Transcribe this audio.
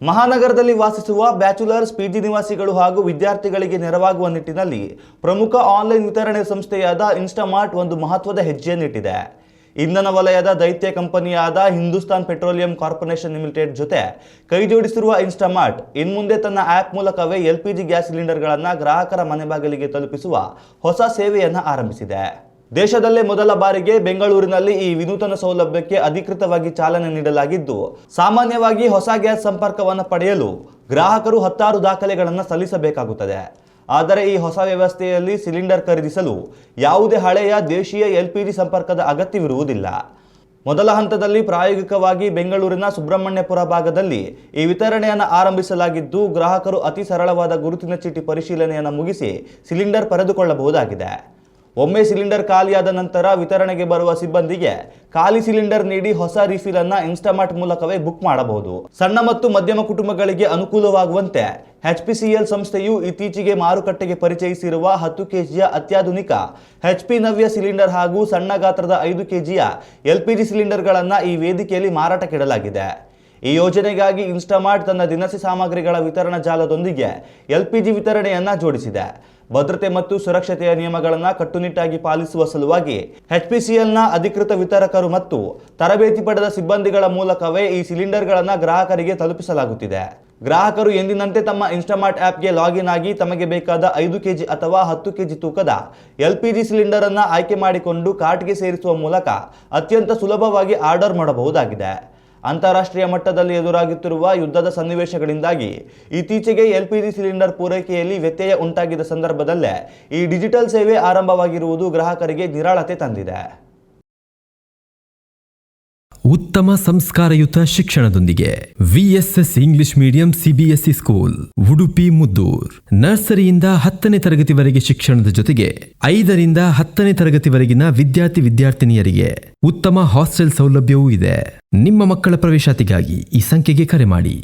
ಮಹಾನಗರದಲ್ಲಿ ವಾಸಿಸುವ bachelors PG ನಿವಾಸಿಗಳು ಹಾಗೂ ವಿದ್ಯಾರ್ಥಿಗಳಿಗೆ ನೆರವಾಗುವ ನಿಟ್ಟಿನಲ್ಲಿ ಪ್ರಮುಖ ಆನ್ಲೈನ್ ವಿತರಣೆ ಸಂಸ್ಥೆಯಾದ ಇನ್ಸ್ಟಾಮಾರ್ಟ್ ಒಂದು ಮಹತ್ವದ ಹೆಜ್ಜೆಯನ್ನಿಟ್ಟಿದೆ. ಇಂಧನ ವಲಯದ ದೈತ್ಯ ಕಂಪನಿಯಾದ ಹಿಂದೂಸ್ತಾನ್ ಪೆಟ್ರೋಲಿಯಂ ಕಾರ್ಪೊರೇಷನ್ ಲಿಮಿಟೆಡ್ ಜೊತೆ ಕೈಜೋಡಿಸಿರುವ ಇನ್ಸ್ಟಾಮಾರ್ಟ್ ಇನ್ಮುಂದೆ ತನ್ನ ಆ್ಯಪ್ ಮೂಲಕವೇ LPG ಗ್ಯಾಸ್ ಸಿಲಿಂಡರ್ಗಳನ್ನು ಗ್ರಾಹಕರ ಮನೆ ಬಾಗಿಲಿಗೆ ತಲುಪಿಸುವ ಹೊಸ ಸೇವೆಯನ್ನು ಆರಂಭಿಸಿದೆ. ದೇಶದಲ್ಲೇ ಮೊದಲ ಬಾರಿಗೆ ಬೆಂಗಳೂರಿನಲ್ಲಿ ಈ ವಿನೂತನ ಸೌಲಭ್ಯಕ್ಕೆ ಅಧಿಕೃತವಾಗಿ ಚಾಲನೆ ನೀಡಲಾಗಿದ್ದು, ಸಾಮಾನ್ಯವಾಗಿ ಹೊಸ ಗ್ಯಾಸ್ ಸಂಪರ್ಕವನ್ನು ಪಡೆಯಲು ಗ್ರಾಹಕರು 10 ದಾಖಲೆಗಳನ್ನು ಸಲ್ಲಿಸಬೇಕಾಗುತ್ತದೆ. ಆದರೆ ಈ ಹೊಸ ವ್ಯವಸ್ಥೆಯಲ್ಲಿ ಸಿಲಿಂಡರ್ ಖರೀದಿಸಲು ಯಾವುದೇ ಹಳೆಯ ದೇಶೀಯ LPG ಸಂಪರ್ಕದ ಅಗತ್ಯವಿರುವುದಿಲ್ಲ. ಮೊದಲ ಹಂತದಲ್ಲಿ ಪ್ರಾಯೋಗಿಕವಾಗಿ ಬೆಂಗಳೂರಿನ ಸುಬ್ರಹ್ಮಣ್ಯಪುರ ಭಾಗದಲ್ಲಿ ಈ ವಿತರಣೆಯನ್ನು ಆರಂಭಿಸಲಾಗಿದ್ದು, ಗ್ರಾಹಕರು ಅತಿ ಸರಳವಾದ ಗುರುತಿನ ಚೀಟಿ ಪರಿಶೀಲನೆಯನ್ನು ಮುಗಿಸಿ ಸಿಲಿಂಡರ್ ಪಡೆದುಕೊಳ್ಳಬಹುದಾಗಿದೆ. ಒಮ್ಮೆ ಸಿಲಿಂಡರ್ ಖಾಲಿಯಾದ ನಂತರ ವಿತರಣೆಗೆ ಬರುವ ಸಿಬ್ಬಂದಿಗೆ ಖಾಲಿ ಸಿಲಿಂಡರ್ ನೀಡಿ ಹೊಸ ರೀಫಿಲ್ ಅನ್ನು ಇನ್ಸ್ಟಾಮಾರ್ಟ್ ಮೂಲಕವೇ ಬುಕ್ ಮಾಡಬಹುದು. ಸಣ್ಣ ಮತ್ತು ಮಧ್ಯಮ ಕುಟುಂಬಗಳಿಗೆ ಅನುಕೂಲವಾಗುವಂತೆ HPCL ಸಂಸ್ಥೆಯು ಇತ್ತೀಚೆಗೆ ಮಾರುಕಟ್ಟೆಗೆ ಪರಿಚಯಿಸಿರುವ 10 kgಯ ಅತ್ಯಾಧುನಿಕ HP ನವ್ಯ ಸಿಲಿಂಡರ್ ಹಾಗೂ ಸಣ್ಣ ಗಾತ್ರದ 5 kgಯ LPG ಸಿಲಿಂಡರ್ಗಳನ್ನು ಈ ವೇದಿಕೆಯಲ್ಲಿ ಮಾರಾಟಕ್ಕಿಡಲಾಗಿದೆ. ಈ ಯೋಜನೆಗಾಗಿ ಇನ್ಸ್ಟಾಮಾರ್ಟ್ ತನ್ನ ದಿನಸಿ ಸಾಮಗ್ರಿಗಳ ವಿತರಣಾ ಜಾಲದೊಂದಿಗೆ LPG ವಿತರಣೆಯನ್ನು ಜೋಡಿಸಿದೆ. ಭದ್ರತೆ ಮತ್ತು ಸುರಕ್ಷತೆಯ ನಿಯಮಗಳನ್ನು ಕಟ್ಟುನಿಟ್ಟಾಗಿ ಪಾಲಿಸುವ ಸಲುವಾಗಿ HPCLನ ಅಧಿಕೃತ ವಿತರಕರು ಮತ್ತು ತರಬೇತಿ ಪಡೆದ ಸಿಬ್ಬಂದಿಗಳ ಮೂಲಕವೇ ಈ ಸಿಲಿಂಡರ್ಗಳನ್ನು ಗ್ರಾಹಕರಿಗೆ ತಲುಪಿಸಲಾಗುತ್ತಿದೆ. ಗ್ರಾಹಕರು ಎಂದಿನಂತೆ ತಮ್ಮ ಇನ್ಸ್ಟಾಮಾರ್ಟ್ ಆ್ಯಪ್ಗೆ ಲಾಗಿನ್ ಆಗಿ ತಮಗೆ ಬೇಕಾದ 5 kg ಅಥವಾ 10 kg ತೂಕದ LPG ಸಿಲಿಂಡರ್ ಅನ್ನು ಆಯ್ಕೆ ಮಾಡಿಕೊಂಡು ಕಾರ್ಟ್ಗೆ ಸೇರಿಸುವ ಮೂಲಕ ಅತ್ಯಂತ ಸುಲಭವಾಗಿ ಆರ್ಡರ್ ಮಾಡಬಹುದಾಗಿದೆ. ಅಂತಾರಾಷ್ಟ್ರೀಯ ಮಟ್ಟದಲ್ಲಿ ಎದುರಾಗುತ್ತಿರುವ ಯುದ್ಧದ ಸನ್ನಿವೇಶಗಳಿಂದಾಗಿ ಇತ್ತೀಚೆಗೆ LPG ಸಿಲಿಂಡರ್ ಪೂರೈಕೆಯಲ್ಲಿ ವ್ಯತ್ಯಯ ಉಂಟಾಗಿದ್ದ ಸಂದರ್ಭದಲ್ಲೇ ಈ ಡಿಜಿಟಲ್ ಸೇವೆ ಆರಂಭವಾಗಿರುವುದು ಗ್ರಾಹಕರಿಗೆ ನಿರಾಳತೆ ತಂದಿದೆ. ಉತ್ತಮ ಸಂಸ್ಕಾರಯುತ ಶಿಕ್ಷಣದೊಂದಿಗೆ VSS English medium CBSE school Udupi Muddur. ನರ್ಸರಿಯಿಂದ 10ನೇ ತರಗತಿವರೆಗೆ ಶಿಕ್ಷಣದ ಜೊತೆಗೆ 5ರಿಂದ 10ನೇ ತರಗತಿವರೆಗಿನ ವಿದ್ಯಾರ್ಥಿನಿಯರಿಗೆ ಉತ್ತಮ ಹಾಸ್ಟೆಲ್ ಸೌಲಭ್ಯವೂ ಇದೆ. ನಿಮ್ಮ ಮಕ್ಕಳ ಪ್ರವೇಶಾತಿಗಾಗಿ ಈ ಸಂಖ್ಯೆಗೆ ಕರೆ ಮಾಡಿ.